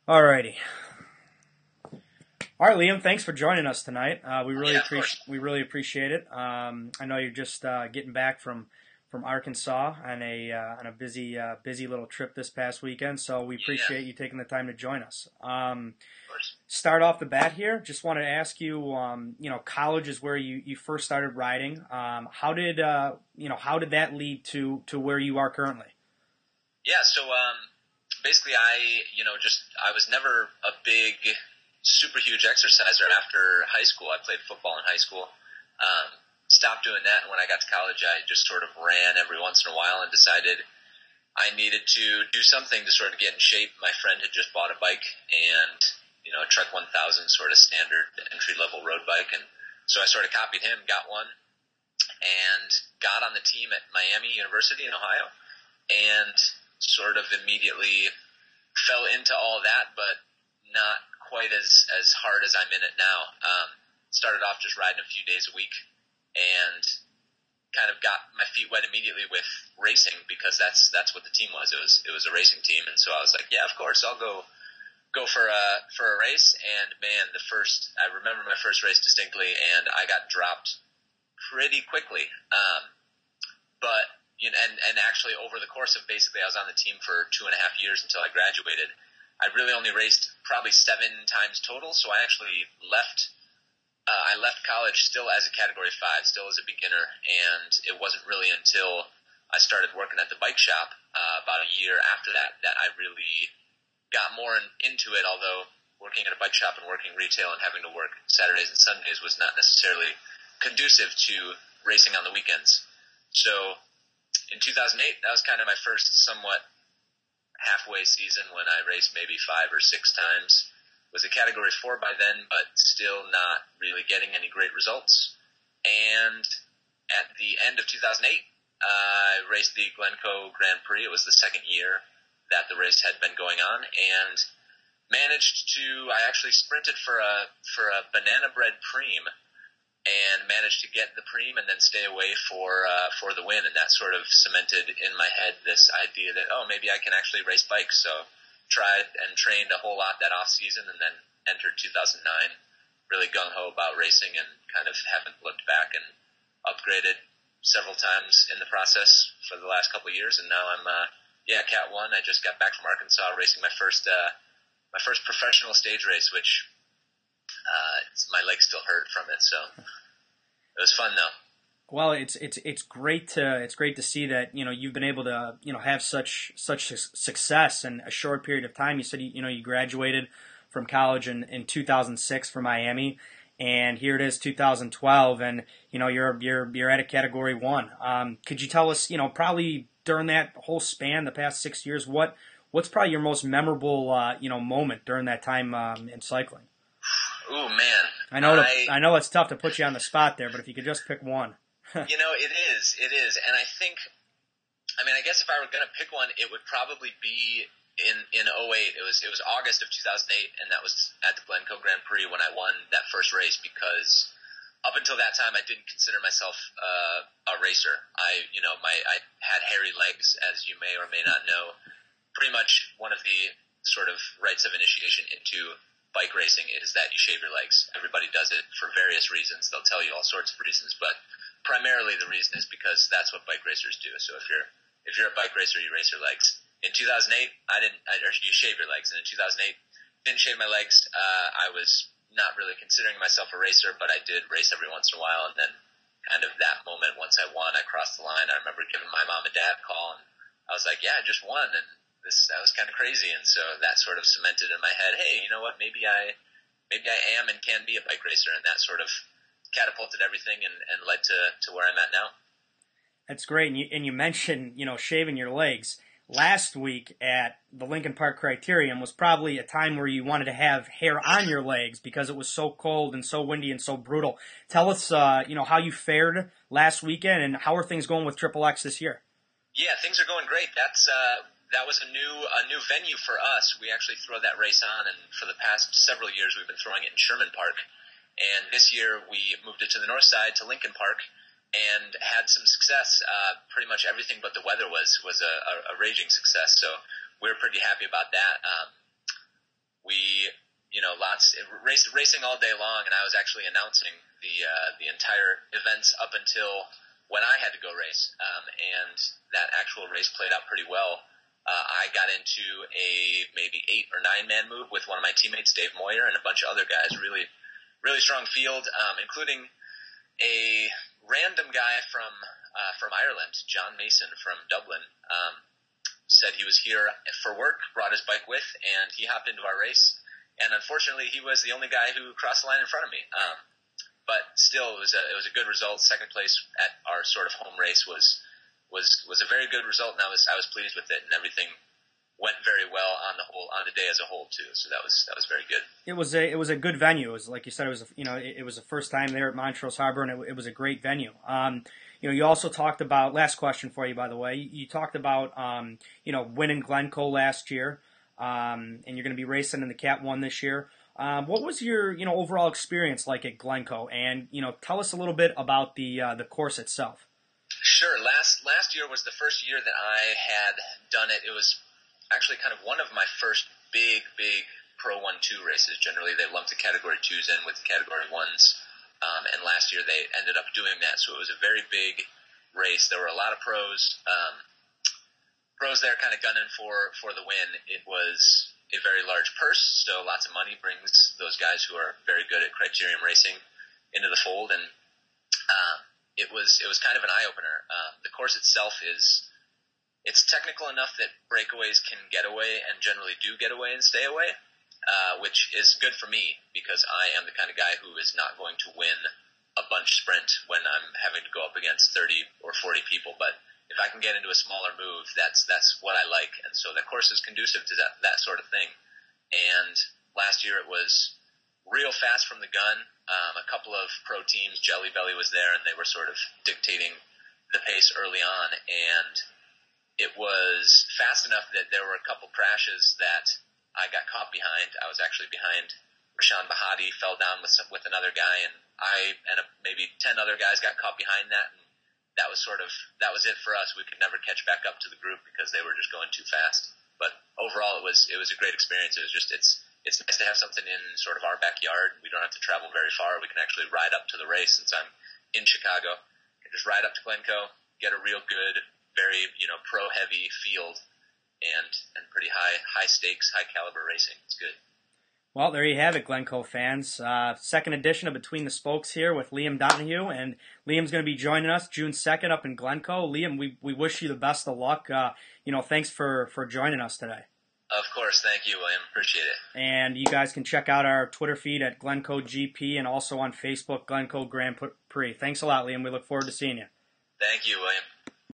Alrighty. All right, Liam. Thanks for joining us tonight. Yeah, of course. We really appreciate it. I know you're just getting back from Arkansas on a busy little trip this past weekend. So we Yeah, appreciate you taking the time to join us. of course. Start off the bat here. Just wanted to ask you. College is where you first started riding. How did that lead to where you are currently? Yeah, so basically I was never a big, super huge exerciser after high school. I played football in high school. Stopped doing that, and when I got to college, I just sort of ran every once in a while and decided I needed to do something to sort of get in shape. My friend had just bought a bike and, a Trek 1000 sort of standard entry-level road bike, and so I sort of copied him, got one, and got on the team at Miami University in Ohio, and sort of immediately fell into all that, but not quite as hard as I'm in it now. Started off just riding a few days a week, and kind of got my feet wet immediately with racing because that's what the team was. It was a racing team, and so I was like, yeah, of course, I'll go for a race. And man, I remember my first race distinctly, and I got dropped pretty quickly. But and actually over the course of basically, I was on the team for 2.5 years until I graduated. I really only raced probably 7 times total, so I actually left. I left college still as a Category 5, still as a beginner, and it wasn't really until I started working at the bike shop about a year after that I really got more into it, although working at a bike shop and working retail and having to work Saturdays and Sundays was not necessarily conducive to racing on the weekends. So in 2008, that was kind of my first somewhat halfway season when I raced maybe 5 or 6 times. Was a Category 4 by then, but still not really getting any great results. And at the end of 2008, I raced the Glencoe Grand Prix. It was the second year that the race had been going on, and I actually sprinted for a banana bread preem, and managed to get the preem and then stay away for the win. And that sort of cemented in my head this idea that, oh, maybe I can actually race bikes. So tried and trained a whole lot that off season, and then entered 2009 really gung-ho about racing, and kind of haven't looked back, and upgraded several times in the process for the last couple of years. And now I'm Cat 1. I just got back from Arkansas racing my first professional stage race, which my legs still hurt from it, so it was fun though. Well, it's great to see that you've been able to have such success in a short period of time. You said you graduated from college in 2006 from Miami, and here it is 2012, and you're at a Category 1. Could you tell us probably during that whole span, the past 6 years, what's probably your most memorable moment during that time in cycling? Ooh, man, I know it's tough to put you on the spot there, but if you could just pick one. It is, and I guess if I were gonna pick one, it would probably be in '08. It was August of 2008, and that was at the Glencoe Grand Prix when I won that first race, because up until that time I didn't consider myself a racer. I had hairy legs, as you may or may not know. Pretty much one of the sort of rites of initiation into bike racing is that you shave your legs. Everybody does it for various reasons. They'll tell you all sorts of reasons, but primarily the reason is because that's what bike racers do. So if you're a bike racer, you race your legs. In 2008, you shave your legs, and in 2008, didn't shave my legs. I was not really considering myself a racer, but I did race every once in a while, and then kind of that moment, once I won, I crossed the line. I remember giving my mom and dad a call, and I was like, yeah, I just won, and that was kind of crazy. And so that sort of cemented in my head, hey, you know what, maybe I am and can be a bike racer, and that sort of catapulted everything and led to where I'm at now. That's great. And you mentioned, shaving your legs. Last week at the Lincoln Park Criterium was probably a time where you wanted to have hair on your legs because it was so cold and so windy and so brutal. Tell us, how you fared last weekend, and how are things going with Triple X this year? Yeah, things are going great. That was a new venue for us. We actually throw that race on, and for the past several years we've been throwing it in Sherman Park. And this year we moved it to the north side, to Lincoln Park, and had some success. Pretty much everything but the weather was a raging success, so we were pretty happy about that. we, racing all day long, and I was actually announcing the entire events up until when I had to go race, and that actual race played out pretty well. I got into a maybe 8 or 9 man move with one of my teammates, Dave Moyer, and a bunch of other guys. Really, really strong field, including a random guy from Ireland, John Mason from Dublin. Said he was here for work, brought his bike with, and he hopped into our race. And unfortunately, he was the only guy who crossed the line in front of me. But still, it was a good result. Second place at our sort of home race was a very good result, and I was pleased with it, and everything went very well on the day as a whole too. So that was very good. It was a good venue. It was, like you said, it was the first time there at Montrose Harbor, and it was a great venue. You also talked about, last question for you, by the way, you talked about winning Glencoe last year, and you're going to be racing in the Cat 1 this year. What was your overall experience like at Glencoe, and tell us a little bit about the course itself. Sure. Last year was the first year that I had done it. It was actually kind of one of my first big Pro 1-2 races. Generally, they lump the Category 2s in with the Category 1s, and last year they ended up doing that. So it was a very big race. There were a lot of pros. Pros there kind of gunning for the win. It was a very large purse, so lots of money brings those guys who are very good at criterium racing into the fold, and it was kind of an eye-opener. The course itself it's technical enough that breakaways can get away and generally do get away and stay away, which is good for me because I am the kind of guy who is not going to win a bunch sprint when I'm having to go up against 30 or 40 people. But if I can get into a smaller move, that's what I like. And so that course is conducive to that sort of thing. And last year it was real fast from the gun. A couple of pro teams, Jelly Belly was there, and they were sort of dictating the pace early on. And it was fast enough that there were a couple crashes that I got caught behind. I was actually behind Rashan Bahati, fell down with another guy, and I and maybe 10 other guys got caught behind that. And that was it for us. We could never catch back up to the group because they were just going too fast. But overall, it was a great experience. It was just it's nice to have something in sort of our backyard. We don't have to travel very far. We can actually ride up to the race since I'm in Chicago. We can just ride up to Glencoe, get a real good, very pro heavy field, and pretty high stakes, high caliber racing. It's good. Well, there you have it, Glencoe fans. Second edition of Between the Spokes here with Liam Donoghue, and Liam's going to be joining us June 2nd up in Glencoe. Liam, we wish you the best of luck. Thanks for joining us today. Of course. Thank you, William. Appreciate it. And you guys can check out our Twitter feed at Glencoe GP and also on Facebook, Glencoe Grand Prix. Thanks a lot, Liam. We look forward to seeing you. Thank you, William.